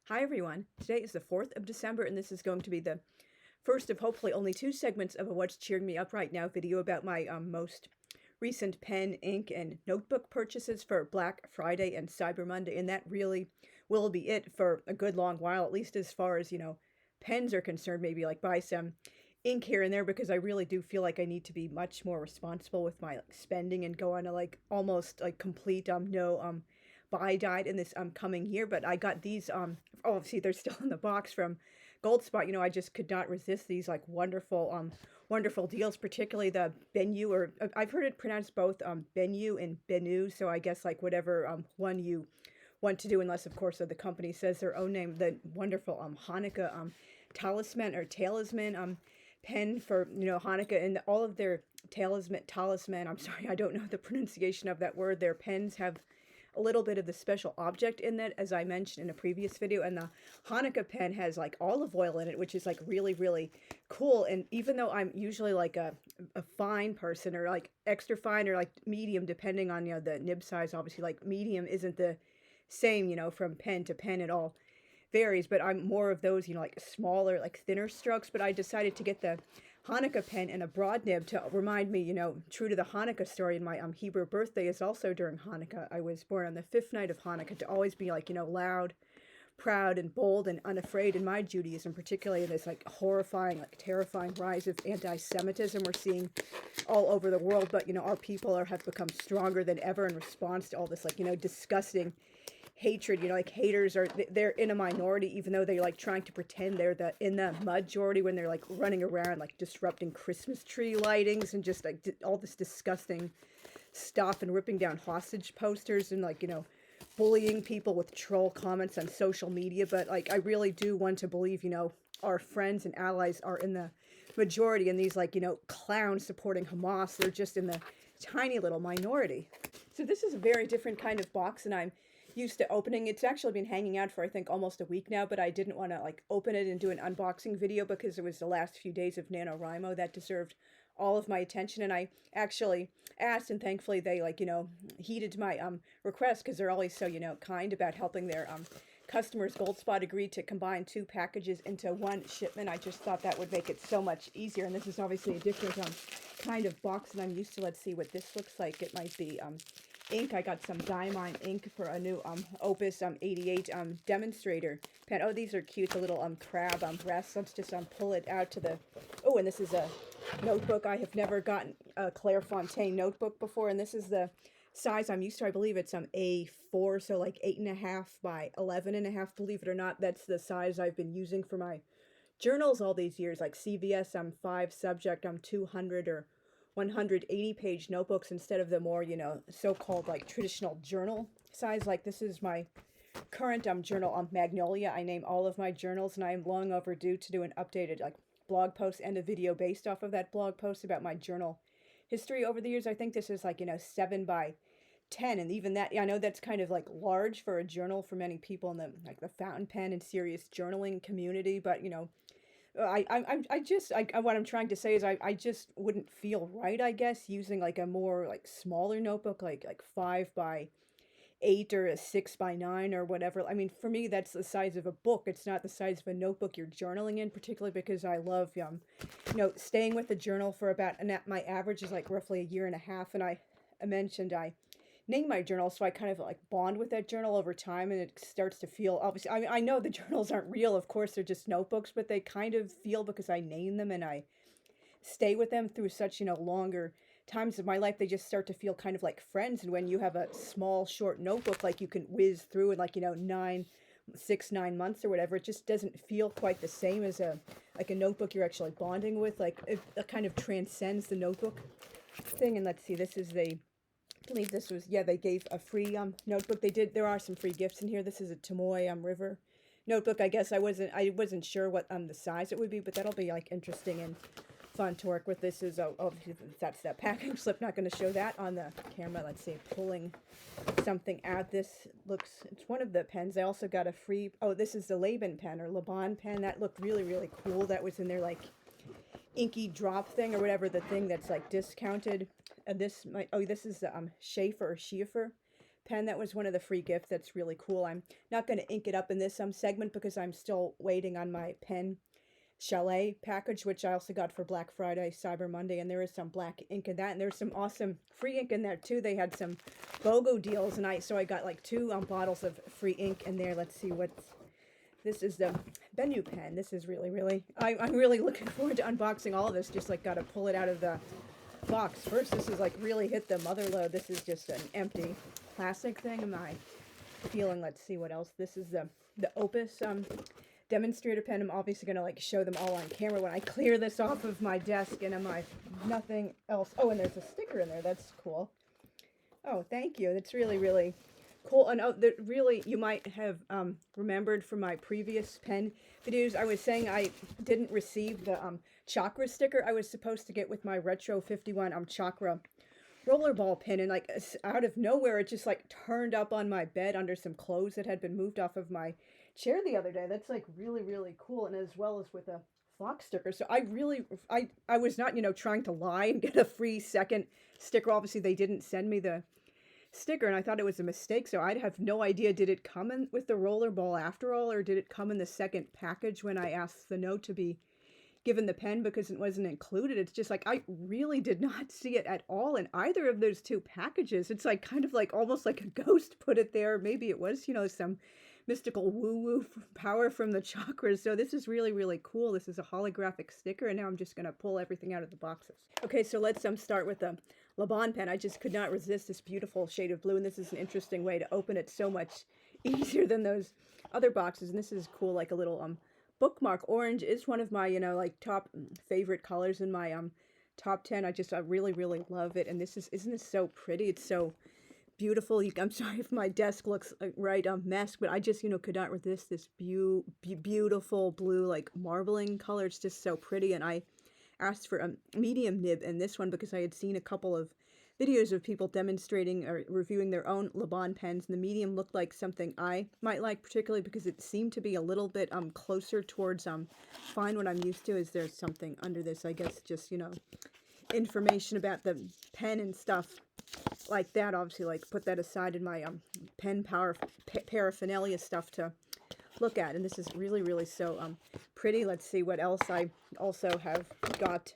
Hi everyone, today is the 4th of December and this is going to be the first of hopefully only two segments of a What's Cheering Me Up Right Now video about my most recent pen, ink, and notebook purchases for Black Friday and Cyber Monday, and that really will be it for a good long while, at least as far as, pens are concerned. Maybe like buy some ink here and there because I really do feel like I need to be much more responsible with my spending and go on a almost complete no buy diet in this coming year. But I got these oh, see, they're still in the box from Gold Spot. I just could not resist these wonderful deals, particularly the Bennu, or I've heard it pronounced both Bennu and Bennu, so I guess whatever one you want to do, unless of course the company says their own name. The wonderful Hanukkah talisman pen for Hanukkah, and all of their talisman, I'm sorry, I don't know the pronunciation of that word. Their pens have a little bit of the special object in that, as I mentioned in a previous video, and the Hanukkah pen has olive oil in it, which is really cool. And even though I'm usually a fine person, or extra fine, or medium, depending on the nib size, obviously medium isn't the same from pen to pen, it all varies, but I'm more of those smaller, thinner strokes. But I decided to get the Hanukkah pen and a broad nib to remind me, true to the Hanukkah story, and my Hebrew birthday is also during Hanukkah. I was born on the 5th night of Hanukkah, to always be loud, proud, and bold, and unafraid in my Judaism, particularly in this horrifying, terrifying rise of anti-Semitism we're seeing all over the world. But our people have become stronger than ever in response to all this disgusting hatred. Haters they're in a minority, even though they're trying to pretend they're in the majority, when they're running around disrupting Christmas tree lightings and just all this disgusting stuff, and ripping down hostage posters, and bullying people with troll comments on social media. But I really do want to believe our friends and allies are in the majority, and these clowns supporting Hamas, they're just in the tiny little minority. So this is a very different kind of box than I'm used to opening. It's actually been hanging out for I think almost a week now, but I didn't want to open it and do an unboxing video because it was the last few days of NaNoWriMo that deserved all of my attention. And I actually asked, and thankfully they heeded my request, because they're always so kind about helping their customers. Gold Spot agreed to combine 2 packages into 1 shipment. I just thought that would make it so much easier, and this is obviously a different kind of box than I'm used to. Let's see what this looks like. It might be ink. I got some diamine ink for a new Opus 88 demonstrator pen. Oh, these are cute, the little crab rests. Let's just pull it out to the... Oh, and this is a notebook. I have never gotten a Clairefontaine notebook before, and this is the size I'm used to. I believe it's A4, so 8.5 by 11.5. Believe it or not, that's the size I've been using for my journals all these years, CVS 5 subject 200 or 180 page notebooks, instead of the more so-called traditional journal size. This is my current journal Magnolia. I name all of my journals, and I am long overdue to do an updated blog post and a video based off of that blog post about my journal history over the years. I think this is 7 by 10, and even that, I know that's kind of large for a journal for many people in the the fountain pen and serious journaling community. But what I'm trying to say is I just wouldn't feel right, I guess, using a more smaller notebook, 5 by 8 or a 6 by 9 or whatever. I mean, for me, that's the size of a book. It's not the size of a notebook you're journaling in, particularly because I love, staying with the journal for about, and my average is roughly a year and a half. And I mentioned I name my journal, so I kind of bond with that journal over time, and it starts to feel, obviously, I know the journals aren't real, of course, they're just notebooks, but they kind of feel, because I name them and I stay with them through such longer times of my life, they just start to feel kind of like friends. And when you have a small short notebook you can whiz through in 9 months or whatever, it just doesn't feel quite the same as a notebook you're actually bonding with. It kind of transcends the notebook thing. And let's see, this is I believe this was, yeah, they gave a free notebook. There are some free gifts in here. This is a Tomoe River notebook. I guess I wasn't sure what the size it would be, but that'll be interesting and fun to work with. This is that's that packing slip. Not going to show that on the camera. Let's see, pulling something out. This it's one of the pens. I also got a free, this is the Laban pen, or Laban pen. That looked really cool. That was in their inky drop thing, or whatever, the thing that's discounted. And this is the Schaefer pen that was one of the free gifts. That's really cool. I'm not going to ink it up in this segment because I'm still waiting on my pen Chalet package, which I also got for Black Friday, Cyber Monday, and there is some black ink in that, and there's some awesome free ink in there too. They had some BOGO deals, and so I got like 2 bottles of free ink in there. Let's see what's. This is the Bennu pen. This is really, I'm really looking forward to unboxing all of this. Just like got to pull it out of the box first. This is like really hit the mother load. This is just an empty plastic thing. Am I feeling? Let's see what else. This is the Opus demonstrator pen. I'm obviously going to like show them all on camera when I clear this off of my desk, and am I nothing else. Oh, and there's a sticker in there. That's cool. Oh, thank you. That's really cool. And oh, really, you might have remembered from my previous pen videos, I was saying I didn't receive the chakra sticker I was supposed to get with my Retro 51 chakra rollerball pin, and like out of nowhere it just like turned up on my bed under some clothes that had been moved off of my chair the other day. That's like really cool, and as well as with a Fox sticker. So I was not, trying to lie and get a free second sticker. Obviously they didn't send me the sticker, and I thought it was a mistake, so I'd have no idea. Did it come in with the rollerball after all, or did it come in the second package when I asked the note to be given the pen because it wasn't included? It's just like I really did not see it at all in either of those 2 packages. It's like kind of like almost like a ghost put it there. Maybe it was, some mystical woo-woo power from the chakras. So this is really cool. This is a holographic sticker, and now I'm just going to pull everything out of the boxes. Okay, so let's start with the Laban pen. I just could not resist this beautiful shade of blue, and this is an interesting way to open it, so much easier than those other boxes. And this is cool, like a little bookmark. Orange is one of my, like top favorite colors in my top 10. I really love it. And isn't this so pretty? It's so beautiful. I'm sorry if my desk looks right mess, but I just could not resist this beautiful blue like marbling color. It's just so pretty. And I asked for a medium nib in this one because I had seen a couple of videos of people demonstrating or reviewing their own Laban pens, and the medium looked like something I might like, particularly because it seemed to be a little bit closer towards fine what I'm used to. Is there something under this? I guess just information about the pen and stuff like that. Obviously, like put that aside in my pen paraphernalia stuff to look at. And this is really so pretty. Let's see what else. I also have got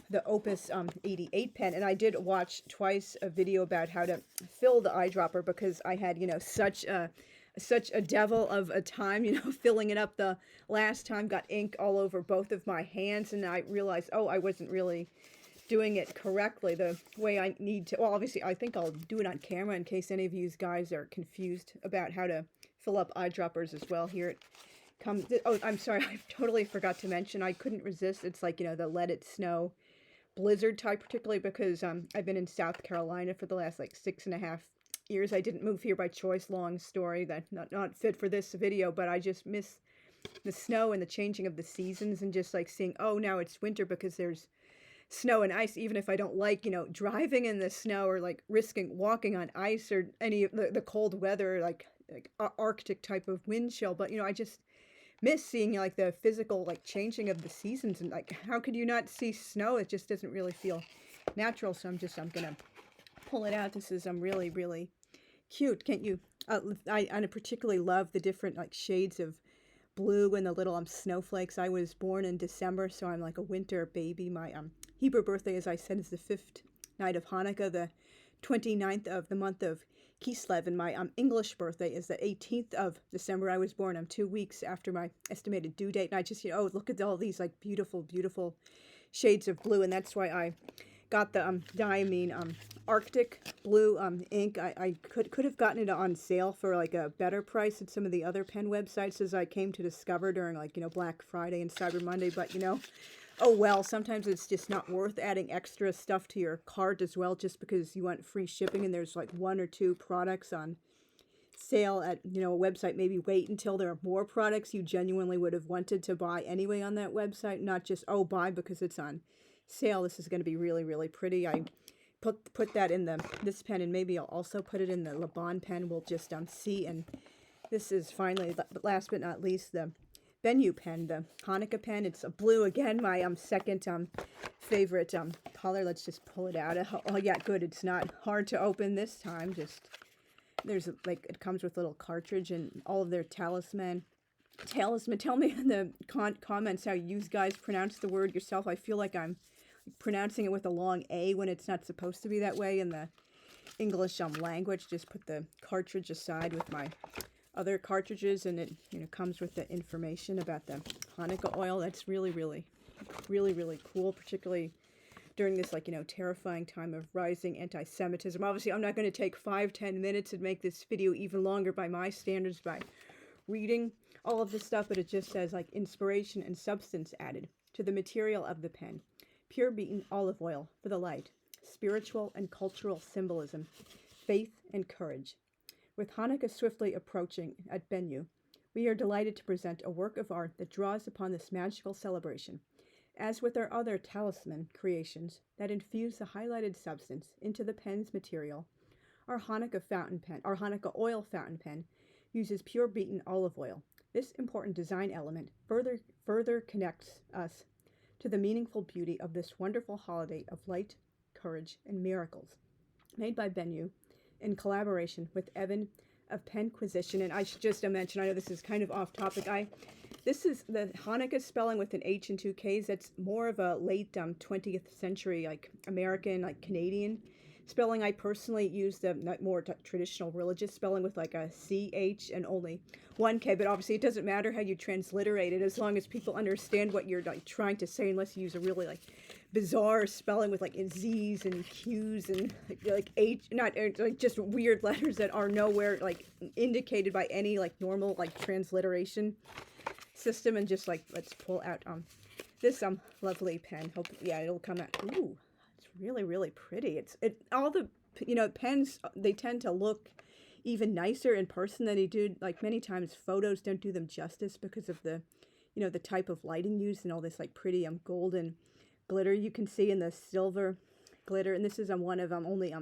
the Opus 88 pen, and I did watch twice a video about how to fill the eyedropper because I had such a devil of a time filling it up the last time. Got ink all over both of my hands, and I realized, oh, I wasn't really doing it correctly the way I need to. Well, obviously I think I'll do it on camera in case any of you guys are confused about how to fill up eyedroppers as well. Here it comes. Oh, I'm sorry, I totally forgot to mention, I couldn't resist. It's like the Let It Snow blizzard type, particularly because I've been in South Carolina for the last like 6.5 years. I didn't move here by choice. Long story, that not fit for this video, but I just miss the snow and the changing of the seasons, and just like seeing, oh, now it's winter because there's snow and ice. Even if I don't like driving in the snow or like risking walking on ice or any of the cold weather, like Arctic type of wind chill, but I just miss seeing like the physical like changing of the seasons, and like how could you not see snow? It just doesn't really feel natural. So I'm gonna pull it out. This is really cute. Can't you I particularly love the different like shades of blue and the little snowflakes. I was born in December, so I'm like a winter baby. My Hebrew birthday, as I said, is the 5th night of Hanukkah, the 29th of the month of Kislev, and my English birthday is the 18th of December. I was born 2 weeks after my estimated due date, and I just, oh, look at all these like beautiful shades of blue, and that's why I got the Diamine Arctic blue ink. I could have gotten it on sale for like a better price at some of the other pen websites, as I came to discover during like Black Friday and Cyber Monday, but oh well, sometimes it's just not worth adding extra stuff to your cart as well, just because you want free shipping and there's like 1 or 2 products on sale at a website. Maybe wait until there are more products you genuinely would have wanted to buy anyway on that website, not just, oh, buy because it's on sale. This is going to be really pretty. I put that in this pen, and maybe I'll also put it in the Laban pen. We'll just see. And this is finally, last but not least, the Bennu pen, the Hanukkah pen. It's a blue again, my second favorite color. Let's just pull it out. Oh yeah, good. It's not hard to open this time. Just there's like, it comes with a little cartridge and all of their talisman. Tell me in the comments how you guys pronounce the word yourself. I feel like I'm pronouncing it with a long A when it's not supposed to be that way in the English language. Just put the cartridge aside with my other cartridges, and it, you know, comes with the information about the Hanukkah oil. That's really cool, particularly during this, like, you know, terrifying time of rising anti-Semitism. Obviously, I'm not going to take 5-10 minutes and make this video even longer by my standards by reading all of this stuff, but it just says, like, inspiration and substance added to the material of the pen. Pure beaten olive oil for the light. Spiritual and cultural symbolism. Faith and courage. With Hanukkah swiftly approaching at Bennu, we are delighted to present a work of art that draws upon this magical celebration. As with our other talisman creations that infuse the highlighted substance into the pen's material, our Hanukkah oil fountain pen uses pure beaten olive oil. This important design element further connects us to the meaningful beauty of this wonderful holiday of light, courage, and miracles, made by Bennu in collaboration with Evan of Penquisition. And I should just mention, I know this is kind of off topic, this is the Hanukkah spelling with an H and 2 Ks. That's more of a late 20th century, like American, like Canadian spelling. I personally use the more traditional religious spelling with like a CH and only 1 K, but obviously it doesn't matter how you transliterate it as long as people understand what you're like trying to say, unless you use a really like bizarre spelling with like Z's and Q's and like H, not like just weird letters that are nowhere like indicated by any like normal like transliteration system. And just like, let's pull out this lovely pen. Hope, yeah, it'll come out. Ooh, it's really pretty. All the, you know, pens, they tend to look even nicer in person than they do, like many times photos don't do them justice because of the, you know, the type of lighting used and all this like pretty golden glitter you can see in the silver glitter. And this is one of only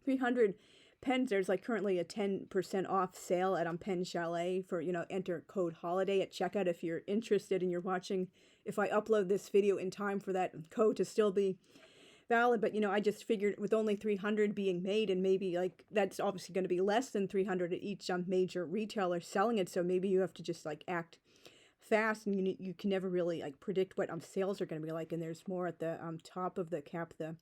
300 pens. There's like currently a 10% off sale at Pen Chalet for, you know, enter code holiday at checkout if you're interested and you're watching, if I upload this video in time for that code to still be valid. But, you know, I just figured with only 300 being made, and maybe like that's obviously going to be less than 300 at each major retailer selling it, so maybe you have to just like act fast, and you can never really like predict what sales are going to be like. And there's more at the top of the cap. The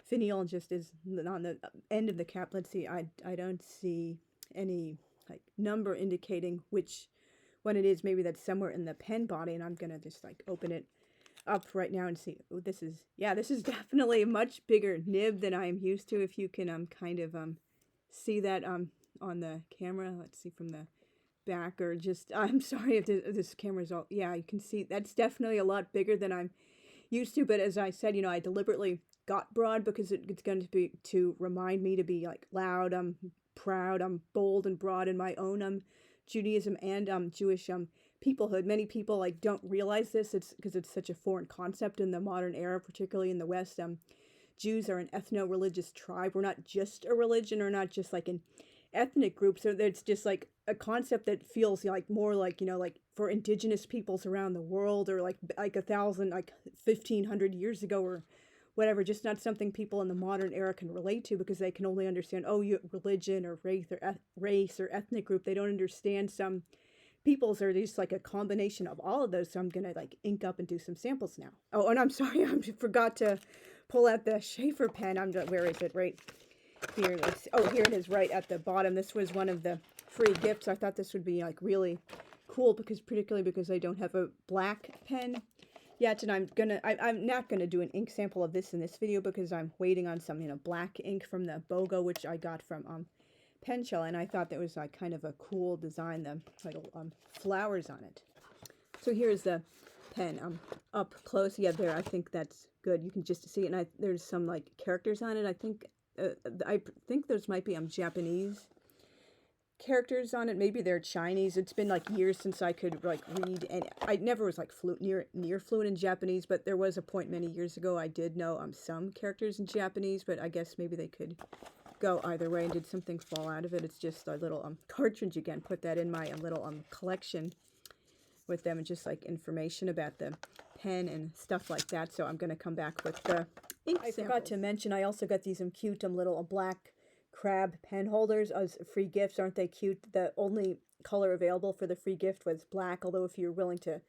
finial just is on the end of the cap. Let's see, I don't see any like number indicating which one it is. Maybe that's somewhere in the pen body, and I'm gonna just like open it up right now and see. Oh, this is, yeah, this is definitely a much bigger nib than I'm used to. If you can kind of see that on the camera. Let's see from the back, or just, I'm sorry if this camera's all, yeah, you can see that's definitely a lot bigger than I'm used to. But as I said, you know, I deliberately got broad because it's going to be to remind me to be like loud, proud, bold and broad in my own Judaism and Jewish peoplehood. Many people like don't realize this. It's because it's such a foreign concept in the modern era, particularly in the West. Jews are an ethno-religious tribe. We're not just a religion, or not just like an ethnic group. So it's just like a concept that feels like more like, you know, like for indigenous peoples around the world, or like 1,500 years ago, or whatever, just not something people in the modern era can relate to, because they can only understand, oh, religion or race or ethnic group. They don't understand some peoples are just like a combination of all of those. So I'm gonna like ink up and do some samples now. Oh, and I'm sorry, I forgot to pull out the Schaefer pen. Where is it? Right here. Oh, here it is, right at the bottom. This was one of the free gifts. I thought this would be like really cool, particularly because I don't have a black pen yet, and I'm not gonna do an ink sample of this in this video because I'm waiting on some, you know, black ink from the BOGO, which I got from Pen Shell, and I thought that was like kind of a cool design, the little flowers on it. So here's the pen up close. Yeah, there, I think that's good. You can just see it, and there's some like characters on it. I think those might be Japanese characters on it. Maybe they're Chinese. It's been like years since I could like read, and I never was like near fluent in Japanese, but there was a point many years ago I did know some characters in Japanese, but I guess maybe they could go either way. And did something fall out of it? It's just a little cartridge again. Put that in my little collection with them, and just like information about the pen and stuff like that. So I'm going to come back with the ink samples. I forgot to mention I also got these cute little black crab pen holders as free gifts. Aren't they cute? The only color available for the free gift was black, although if you're willing to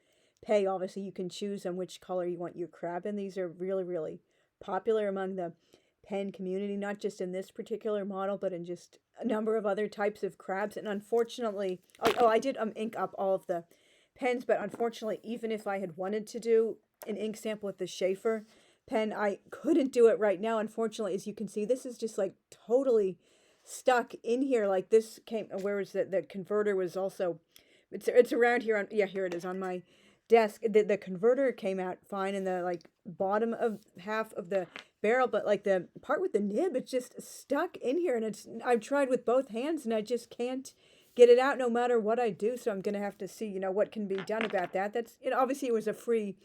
pay, obviously you can choose on which color you want your crab in. These are really, really popular among the pen community, not just in this particular model, but in just a number of other types of crabs. And unfortunately, I did ink up all of the pens, but unfortunately, even if I had wanted to do an ink sample with the Schaefer pen, I couldn't do it right now. Unfortunately, as you can see, this is just like totally stuck in here. Like this came, where is it? The converter was also, it's around here on, yeah, here it is on my desk. The converter came out fine in the like bottom of half of the barrel, but like the part with the nib, it's just stuck in here, and I've tried with both hands and I just can't get it out no matter what I do. So I'm gonna have to see, you know, what can be done about that. That's, you know, obviously it was a free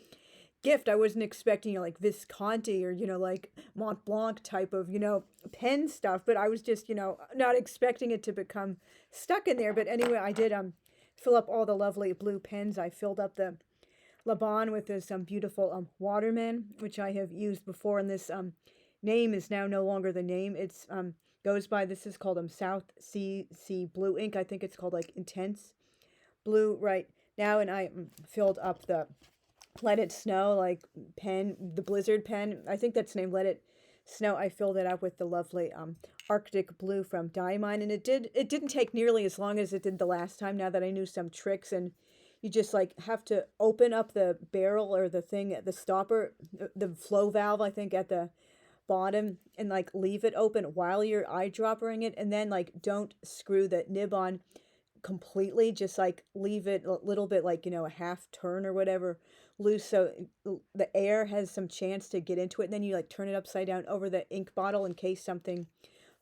gift. I wasn't expecting, you know, like Visconti or, you know, like Mont Blanc type of, you know, pen stuff, but I was just, you know, not expecting it to become stuck in there. But anyway, I did fill up all the lovely blue pens. I filled up the Laban with this beautiful Waterman, which I have used before, and this name is now no longer the name. It's goes by, this is called South Sea Blue ink. I think it's called like Intense Blue right now. And I filled up the Let It Snow like pen, the Blizzard pen. I think that's named Let It Snow. I filled it up with the lovely Arctic Blue from Diamine, and it didn't take nearly as long as it did the last time. Now that I knew some tricks, and you just like have to open up the barrel or the thing, the stopper, the flow valve, I think, at the bottom, and like leave it open while you're eyedroppering it, and then like don't screw the nib on completely, just like leave it a little bit, like, you know, a half turn or whatever loose, so the air has some chance to get into it, and then you like turn it upside down over the ink bottle in case something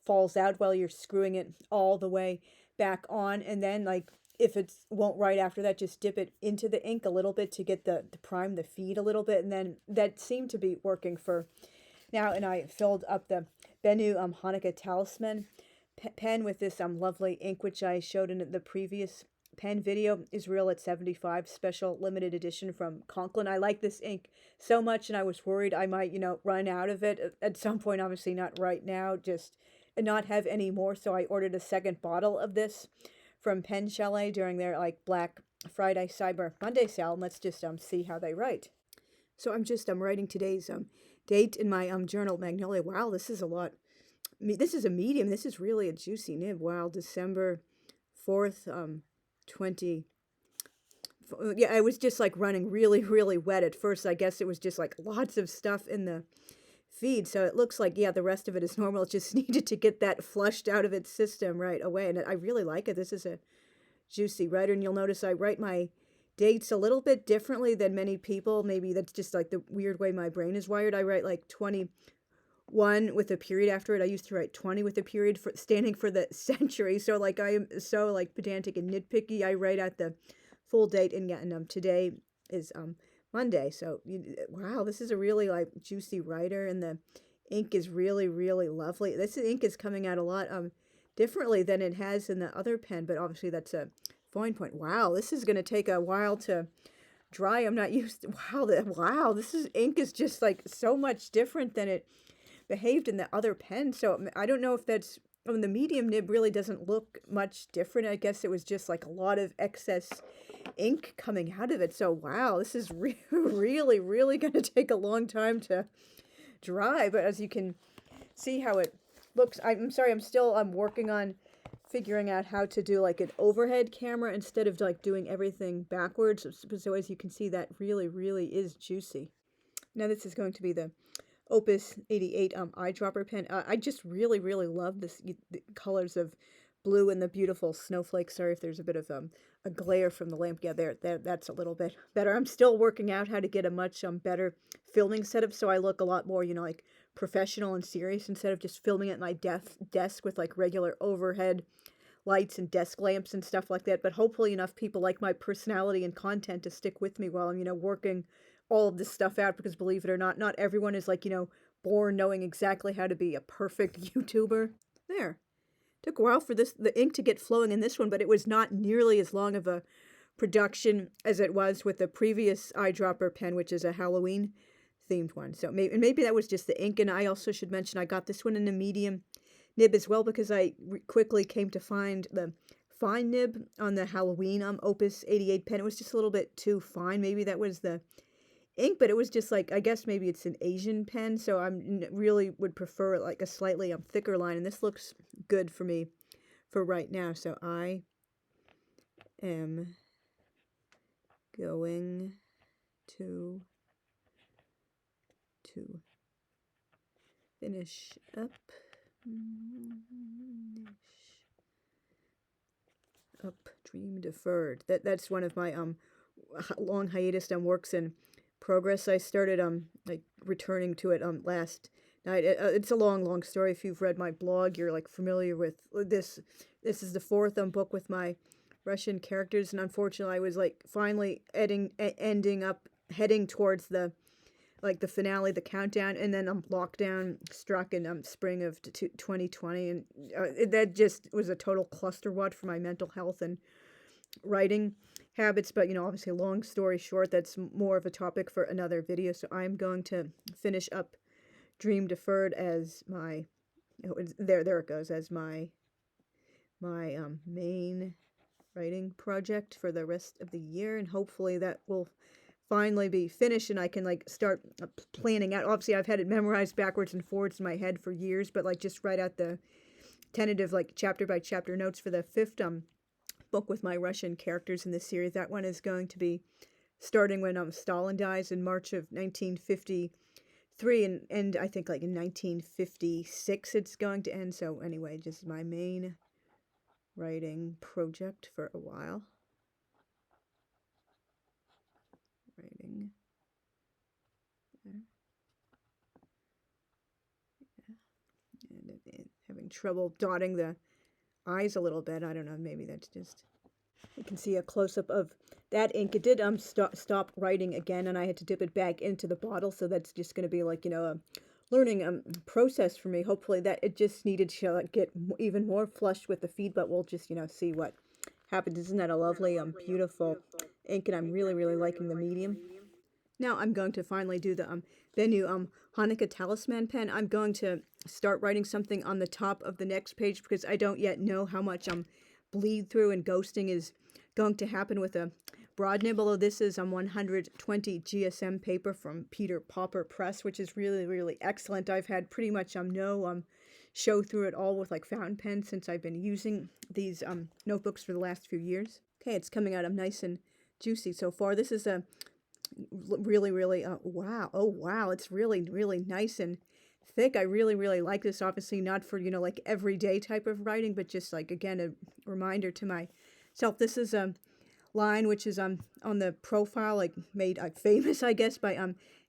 falls out while you're screwing it all the way back on. And then like if it won't right after that, just dip it into the ink a little bit to get the prime the feed a little bit, and then that seemed to be working for now. And I filled up the Bennu Hanukkah Talisman pen with this lovely ink, which I showed in the previous pen video. Israel at 75 special limited edition from Conklin. I like this ink so much, and I was worried I might, you know, run out of it at some point. Obviously not right now, just not have any more. So I ordered a second bottle of this from Pen Chalet during their like Black Friday Cyber Monday sale. And let's just see how they write. So I'm just writing today's date in my journal, Magnolia. Wow, this is a lot. This is a medium. This is really a juicy nib. Wow, December 4th, 20. Yeah, I was just like running really, really wet at first. I guess it was just like lots of stuff in the feed. So it looks like, yeah, the rest of it is normal. It just needed to get that flushed out of its system right away. And I really like it. This is a juicy writer. And you'll notice I write my dates a little bit differently than many people. Maybe that's just like the weird way my brain is wired. I write like 21 with a period after it. I used to write 20 with a period for standing for the century. So like I am so like pedantic and nitpicky. I write out the full date, and today is Monday. So wow, this is a really like juicy writer, and the ink is really, really lovely. This ink is coming out a lot differently than it has in the other pen, but obviously that's a fine point. Wow, this is going to take a while to dry. I'm not used to, wow, ink is just like so much different than it behaved in the other pen. So I don't know if that's, I mean, the medium nib really doesn't look much different. I guess it was just like a lot of excess ink coming out of it. So wow, this is really, really going to take a long time to dry. But as you can see how it looks, I'm sorry, I'm working on figuring out how to do like an overhead camera instead of like doing everything backwards. So as you can see, that really, really is juicy. Now this is going to be the Opus 88 eyedropper pen. I just really, really love the colors of blue and the beautiful snowflakes. Sorry if there's a bit of a glare from the lamp. Yeah, that's a little bit better. I'm still working out how to get a much better filming setup, so I look a lot more, you know, like professional and serious instead of just filming at my desk with like regular overhead lights and desk lamps and stuff like that. But hopefully enough people like my personality and content to stick with me while I'm, you know, working all of this stuff out, because believe it or not everyone is like, you know, born knowing exactly how to be a perfect YouTuber. There. Took a while for the ink to get flowing in this one, but it was not nearly as long of a production as it was with the previous eyedropper pen, which is a Halloween themed one. So maybe that was just the ink. And I also should mention I got this one in a medium nib as well, because I quickly came to find the fine nib on the Halloween Opus 88 pen. It was just a little bit too fine. Maybe that was the ink, but it was just like, I guess maybe it's an Asian pen, so I really would prefer like a slightly thicker line, and this looks good for me for right now. So I am going to finish up Dream Deferred. That's one of my long hiatus works in progress. I started like returning to it last night. It's a long story. If you've read my blog, you're like familiar with this. This is the fourth book with my Russian characters, and unfortunately I was like finally ending up heading towards the finale, the countdown, and then lockdown struck in spring of 2020, and that just was a total clusterwad for my mental health and writing habits. But obviously, long story short, that's more of a topic for another video. So I'm going to finish up Dream Deferred as my there it goes, as my main writing project for the rest of the year, and hopefully that will finally be finished and I can like start planning out. Obviously I've had it memorized backwards and forwards in my head for years, but like just write out the tentative like chapter by chapter notes for the fifth book with my Russian characters in this series. That one is going to be starting when Stalin dies in March of 1953, and I think like in 1956 it's going to end. So anyway, just my main writing project for a while. Writing there. Yeah. And having trouble dotting the I's a little bit. I don't know, maybe that's just... You can see a close-up of that ink. It did stop writing again, and I had to dip it back into the bottle, so that's just going to be like, a learning process for me. Hopefully that it just needed to like, get even more flushed with the feed, but we'll just, see what happens. Isn't that a lovely, beautiful ink, and I'm really, really liking the medium. Now I'm going to finally do the new Hanukkah talisman pen. I'm going to start writing something on the top of the next page because I don't yet know how much bleed through and ghosting is going to happen with a broad nib. Although this is 120 GSM paper from Peter Popper Press, which is really, really excellent. I've had pretty much no show through at all with like fountain pens since I've been using these notebooks for the last few years. Okay, it's coming out nice and juicy so far. This is a really, really, wow. Oh, wow. It's really, really nice and thick. I really, really like this. Obviously not for, like everyday type of writing, but just like, again, a reminder to myself. This is a line which is on the profile, like made famous, I guess, by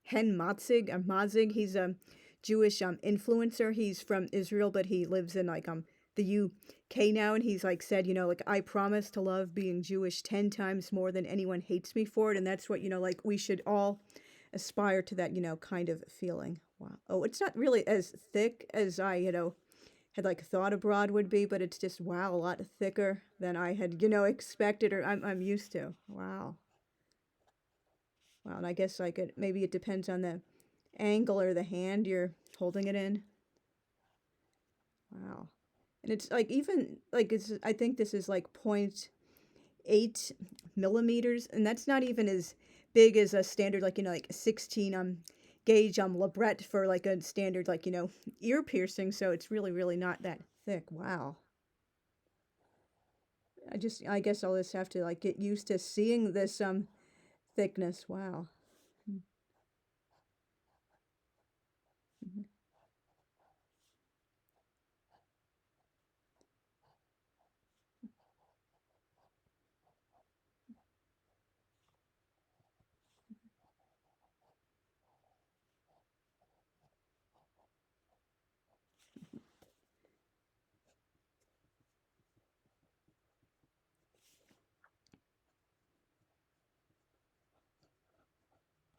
Hen Matzig. He's a Jewish influencer. He's from Israel, but he lives in like the UK now, and he's like said, like, I promise to love being Jewish 10 times more than anyone hates me for it. And that's what, like we should all aspire to that, kind of feeling. Wow. Oh, it's not really as thick as I, had like thought a broad would be, but it's just, wow, a lot thicker than I had, expected or I'm used to. Wow. Wow. And I guess like maybe it depends on the angle or the hand you're holding it in. Wow. And it's like even like I think this is like 0.8 millimeters, and that's not even as big as a standard like like 16 gauge labret for like a standard like ear piercing. So it's really, really not that thick. Wow. I guess I'll just have to like get used to seeing this thickness. Wow. Mm-hmm.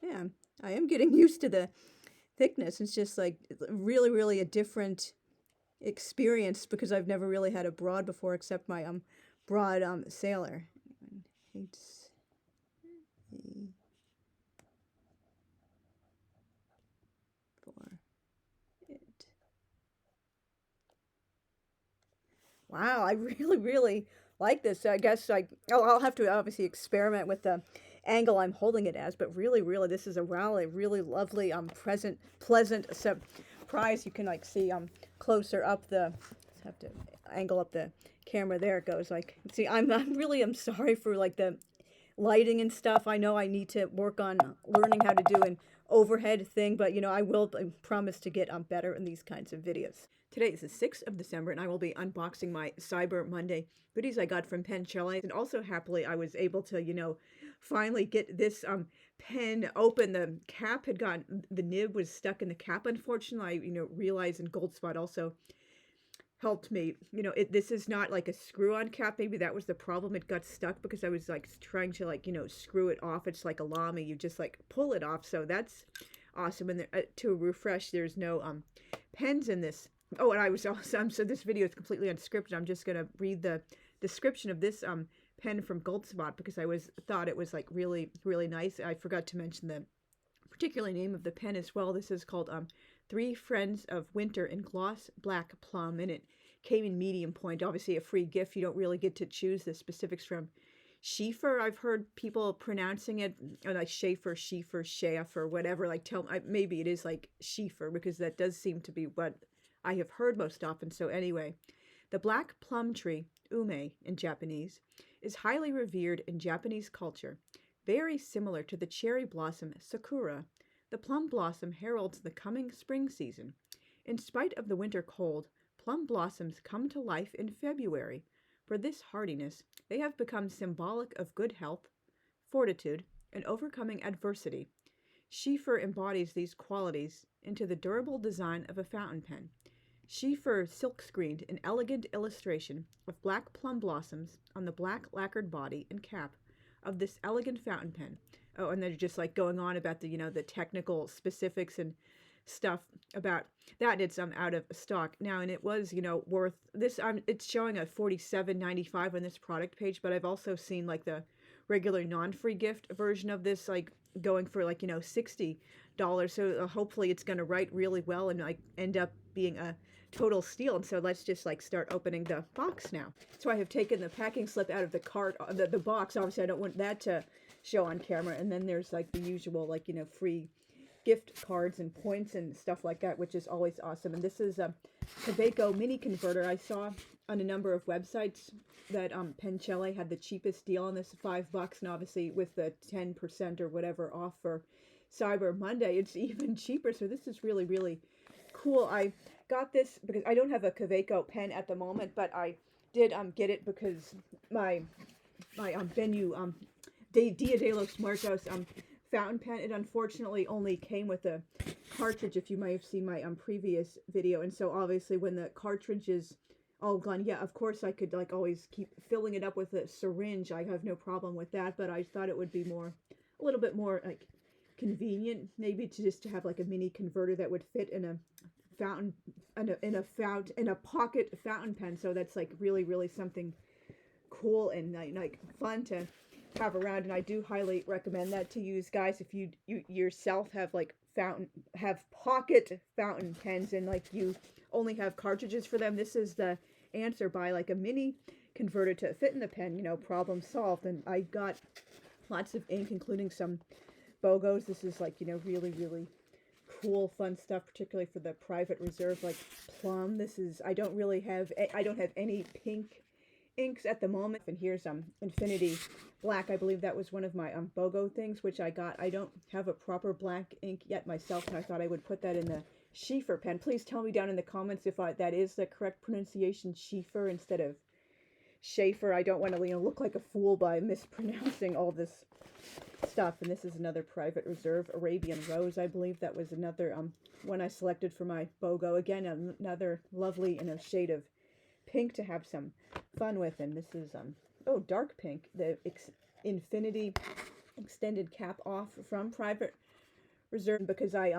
Yeah, I am getting used to the thickness. It's just like really, really a different experience because I've never really had a broad before except my broad sailor. Hates me for it. I really like this. I guess I'll have to obviously experiment with the angle I'm holding it as, but really, this is a really lovely, pleasant surprise. You can like see closer up the, just have to angle up the camera. There it goes. Like, see, I'm sorry for like the lighting and stuff. I know I need to work on learning how to do an overhead thing, but you know, I will promise to get better in these kinds of videos. Today is the 6th of December, and I will be unboxing my Cyber Monday goodies I got from Penchelle. And also, happily, I was able to, you know, finally get this pen open. The cap had gotten, the nib was stuck in the cap, unfortunately. I, you know, realized, and Gold Spot also helped me. You know, this is not like a screw-on cap. Maybe that was the problem. It got stuck because I was like trying to like, you know, screw it off. It's like a lamy. You just like pull it off. So that's awesome. And to refresh, there's no pens in this. Oh, and I was also, so this video is completely unscripted. I'm just going to read the description of this pen from Gold Spot because I thought it was like really nice. I forgot to mention the particular name of the pen as well. This is called 3 Friends of Winter in Gloss Black Plum, and it came in medium point. Obviously a free gift. You don't really get to choose the specifics from Schaefer. I've heard people pronouncing it like Schaefer, whatever. Like maybe it is like Schaefer because that does seem to be what I have heard most often. So anyway, the black plum tree, ume in Japanese, is highly revered in Japanese culture. Very similar to the cherry blossom sakura, the plum blossom heralds the coming spring season. In spite of the winter cold, plum blossoms come to life in February. For this hardiness, they have become symbolic of good health, fortitude, and overcoming adversity. Schaefer embodies these qualities into the durable design of a fountain pen. Schaefer silkscreened an elegant illustration of black plum blossoms on the black lacquered body and cap of this elegant fountain pen. Oh, and they're just like going on about the, you know, the technical specifics and stuff about that. It's out of stock now, and it was, you know, worth this. It's showing a $47.95 on this product page, but I've also seen like the regular non-free gift version of this, like going for like, you know, $60. So hopefully it's going to write really well and like end up being a total steal. And so let's just like start opening the box now. So I have taken the packing slip out of the cart, the box. Obviously I don't want that to show on camera. And then there's like the usual, like, you know, free gift cards and points and stuff like that, which is always awesome. And this is a Kaweco mini converter. I saw on a number of websites that Penchelle had the cheapest deal on this, $5, and obviously with the 10% or whatever off for Cyber Monday, it's even cheaper. So this is really cool. I got this because I don't have a Kaweco pen at the moment, but I did get it because my Bennu Dia de los Muertos fountain pen, it unfortunately only came with a cartridge, if you might have seen my previous video. And so obviously when the cartridge is all gone, yeah, of course I could like always keep filling it up with a syringe. I have no problem with that, but I thought it would be a little bit more like convenient maybe to just to have like a mini converter that would fit in a fountain, in a pocket fountain pen. So that's like really something cool and like fun to have around, and I do highly recommend that to use, guys. If you yourself have like pocket fountain pens and like you only have cartridges for them, this is the answer. Buy like a mini converter to fit in the pen, you know, problem solved. And I got lots of ink, including some BOGOs. This is like, you know, really cool fun stuff, particularly for the private reserve, like plum. This is, I don't have any pink inks at the moment. And here's Infinity Black. I believe that was one of my BOGO things, which I got. I don't have a proper black ink yet myself, and I thought I would put that in the Schaefer pen. Please tell me down in the comments if that is the correct pronunciation, Schaefer instead of Schaefer. I don't want to, you know, look like a fool by mispronouncing all this stuff. And this is another private reserve, Arabian Rose. I believe that was another one I selected for my BOGO. Again, another lovely in a shade of pink to have some fun with. And this is oh, dark pink, the Infinity extended cap off from private reserve, because I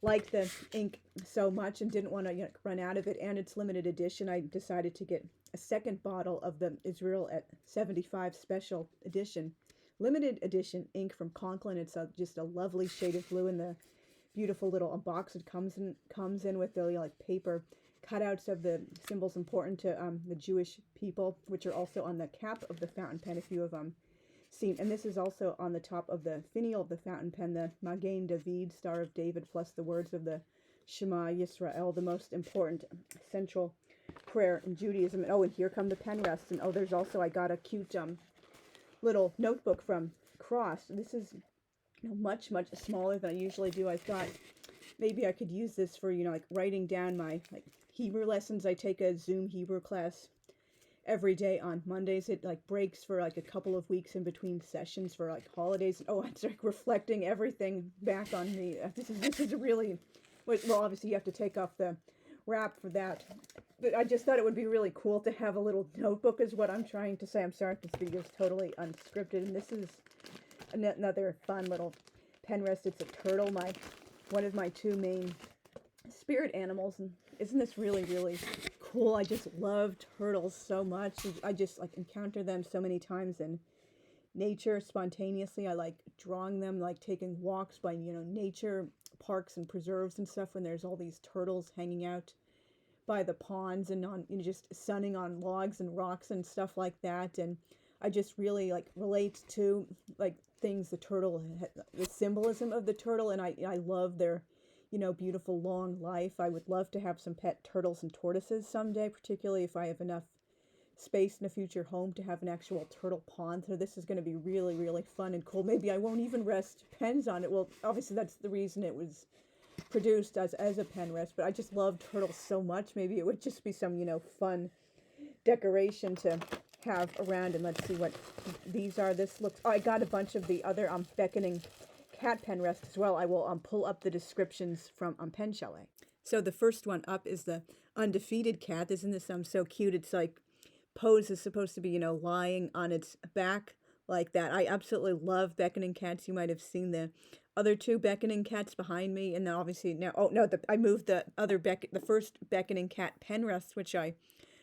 like the ink so much and didn't want to, you know, run out of it, and it's limited edition. I decided to get a second bottle of the Israel at 75 special edition limited edition ink from Conklin. It's just a lovely shade of blue, and the beautiful little box it comes in with the like paper cutouts of the symbols important to the Jewish people, which are also on the cap of the fountain pen, if you have seen. And this is also on the top of the finial of the fountain pen, the Magen David, Star of David, plus the words of the Shema Yisrael, the most important central prayer in Judaism. And, oh, and here come the pen rests. And, oh, there's also, I got a cute little notebook from Cross. This is, you know, much, much smaller than I usually do. I thought maybe I could use this for, you know, like writing down my like Hebrew lessons. I take a Zoom Hebrew class every day on Mondays. It like breaks for like a couple of weeks in between sessions for like holidays. Oh, it's like reflecting everything back on me. This is really, well, obviously you have to take off the wrap for that. But I just thought it would be really cool to have a little notebook is what I'm trying to say. I'm sorry if this video is totally unscripted. And this is another fun little pen rest. It's a turtle, one of my two main spirit animals. And isn't this really, really cool? I just love turtles so much. I just like encounter them so many times in nature spontaneously. I like drawing them, like taking walks by, you know, nature parks and preserves and stuff when there's all these turtles hanging out by the ponds and on, you know, just sunning on logs and rocks and stuff like that. And I just really like relate to like things, the turtle, the symbolism of the turtle, and I love their, you know, beautiful long life. I would love to have some pet turtles and tortoises someday, particularly if I have enough space in a future home to have an actual turtle pond. So this is going to be really, really fun and cool. Maybe I won't even rest pens on it. Well, obviously that's the reason it was produced as a pen rest, but I just love turtles so much. Maybe it would just be some, you know, fun decoration to have around. And let's see what these are. This looks, oh, I got a bunch of the other beckoning cat pen rest as well. I will pull up the descriptions from Pen Chalet. So the first one up is the undefeated cat. Isn't this so cute? It's like pose is supposed to be, you know, lying on its back like that. I absolutely love beckoning cats. You might have seen the other two beckoning cats behind me, and then obviously now, oh no, I moved the first beckoning cat pen rest, which I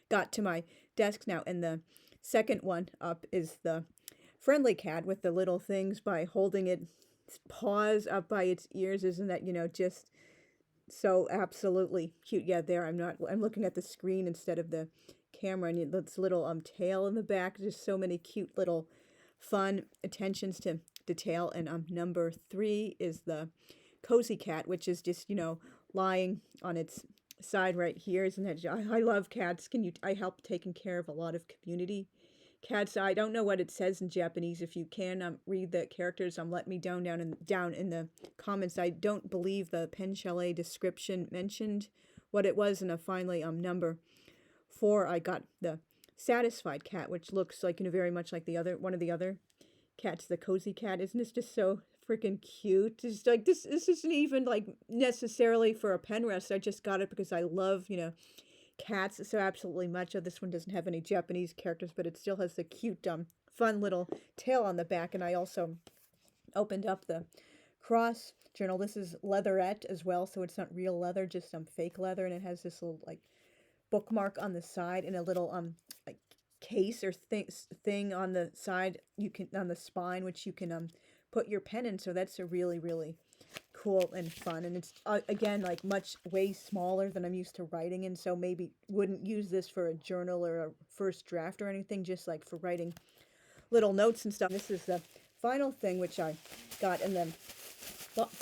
got to my desk now, and the second one up is the friendly cat with the little things by holding its paws up by its ears. Isn't that, you know, just so absolutely cute? Yeah, there, I'm looking at the screen instead of the camera, and this little tail in the back. Just so many cute little fun attentions to detail. And number 3 is the cozy cat, which is just, you know, lying on its side right here. Isn't that, I love cats. I help taking care of a lot of community cats. I don't know what it says in Japanese. If you can read the characters, let me down in the comments. I don't believe the Pen Chalet description mentioned what it was. And finally, number 4, I got the satisfied cat, which looks like, you know, very much like one of the other cats, the cozy cat. Isn't this just so freaking cute? It's like this isn't even like necessarily for a pen rest. I just got it because I love, you know, cats so absolutely much. Oh, this one doesn't have any Japanese characters, but it still has the cute fun little tail on the back. And I also opened up the Cross journal. This is leatherette as well, so it's not real leather, just some fake leather, and it has this little like bookmark on the side and a little like case or thing on the side, on the spine, which you can put your pen in. So that's a really, really cool and fun. And it's again like way smaller than I'm used to writing in, so maybe wouldn't use this for a journal or a first draft or anything, just like for writing little notes and stuff. This is the final thing which I got in the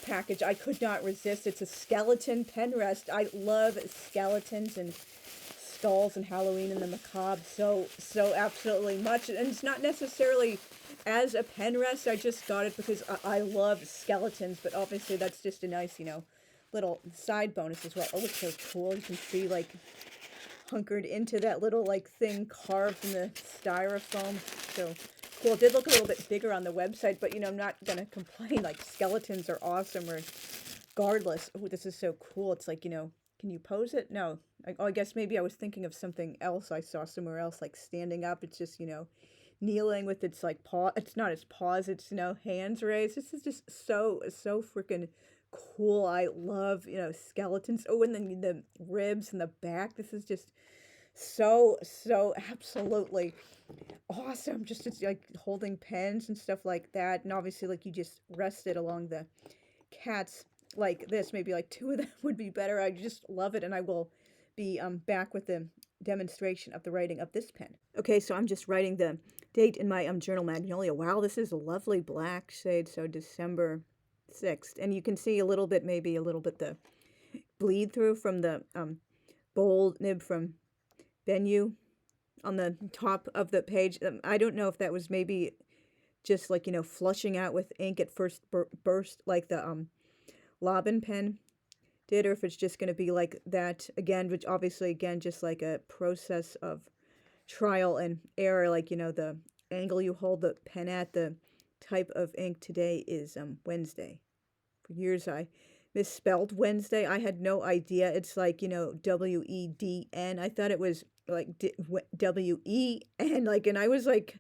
package. I could not resist. It's a skeleton pen rest. I love skeletons and skulls and Halloween and the macabre so absolutely much. And it's not necessarily as a pen rest. I just got it because I love skeletons, but obviously that's just a nice, you know, little side bonus as well. Oh, it's so cool. You can see like hunkered into that little like thing carved in the styrofoam. So cool. It did look a little bit bigger on the website, but, you know, I'm not gonna complain. Like, skeletons are awesome regardless. Oh, this is so cool. It's like, you know, can you pose it? No. I guess maybe I was thinking of something else I saw somewhere else, like standing up. It's just, you know, kneeling with its like paw. It's not its paws, it's, you know, hands raised. This is just so freaking cool. I love, you know, skeletons. Oh, and then the ribs and the back. This is just so absolutely awesome. Just it's like holding pens and stuff like that. And obviously, like, you just rest it along the cats like this. Maybe like 2 of them would be better. I just love it, and I will be back with the demonstration of the writing of this pen. Okay, so I'm just writing the date in my journal magnolia. Wow, this is a lovely black shade, so December 6th. And you can see a little bit, maybe a little bit the bleed through from the bold nib from Bennu on the top of the page. I don't know if that was maybe just like, you know, flushing out with ink at first burst like the Lobbin pen did, or if it's just going to be like that again, which obviously, again, just like a process of trial and error, like, you know, the angle you hold the pen at, the type of ink. Today is Wednesday. For years I misspelled Wednesday. I had no idea. It's like, you know, W-E-D-N. I thought it was like W-E-N, like, and I was like,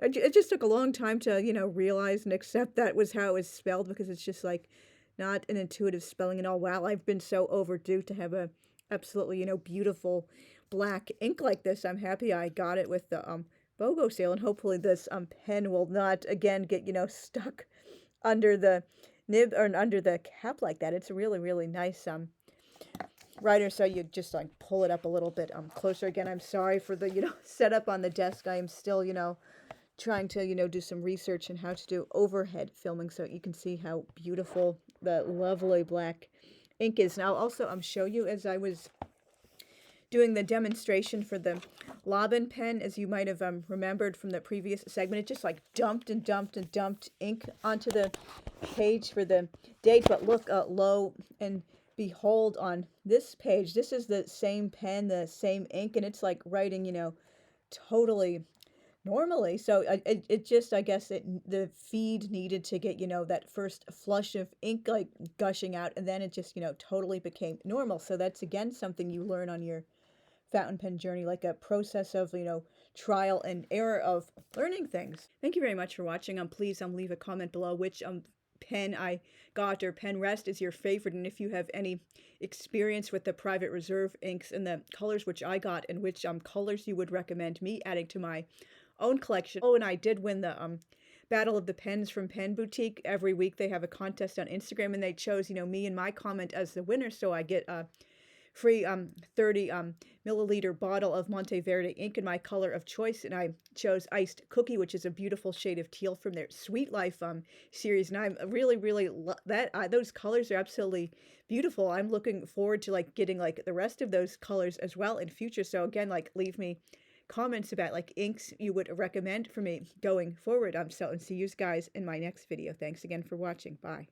it just took a long time to, you know, realize and accept that was how it was spelled, because it's just like not an intuitive spelling at all. Wow, I've been so overdue to have a absolutely, you know, beautiful black ink like this. I'm happy I got it with the BOGO sale, and hopefully this pen will not again get, you know, stuck under the nib or under the cap like that. It's a really, really nice writer. So you just like pull it up a little bit closer. Again, I'm sorry for the, you know, setup on the desk. I am still, you know, trying to, you know, do some research on how to do overhead filming so you can see how beautiful the lovely black ink is. Now also show you, as I was doing the demonstration for the Lobbin pen, as you might have remembered from the previous segment, it just like dumped and dumped and dumped ink onto the page for the date. But look, lo and behold, on this page, this is the same pen, the same ink, and it's like writing, you know, totally normally. So it just, I guess the feed needed to get, you know, that first flush of ink like gushing out, and then it just, you know, totally became normal. So that's again something you learn on your fountain pen journey, like a process of, you know, trial and error of learning things. Thank you very much for watching. Please leave a comment below which pen I got or pen rest is your favorite, and if you have any experience with the private reserve inks and the colors which I got, and which colors you would recommend me adding to my own collection. Oh, and I did win the Battle of the Pens from Pen Boutique. Every week they have a contest on Instagram, and they chose, you know, me and my comment as the winner, so I get a free 30 milliliter bottle of Monteverde ink in my color of choice, and I chose Iced Cookie, which is a beautiful shade of teal from their Sweet Life series, and I'm really, really those colors are absolutely beautiful. I'm looking forward to like getting like the rest of those colors as well in future. So again, like, leave me comments about like inks you would recommend for me going forward. So, and see you guys in my next video. Thanks again for watching. Bye.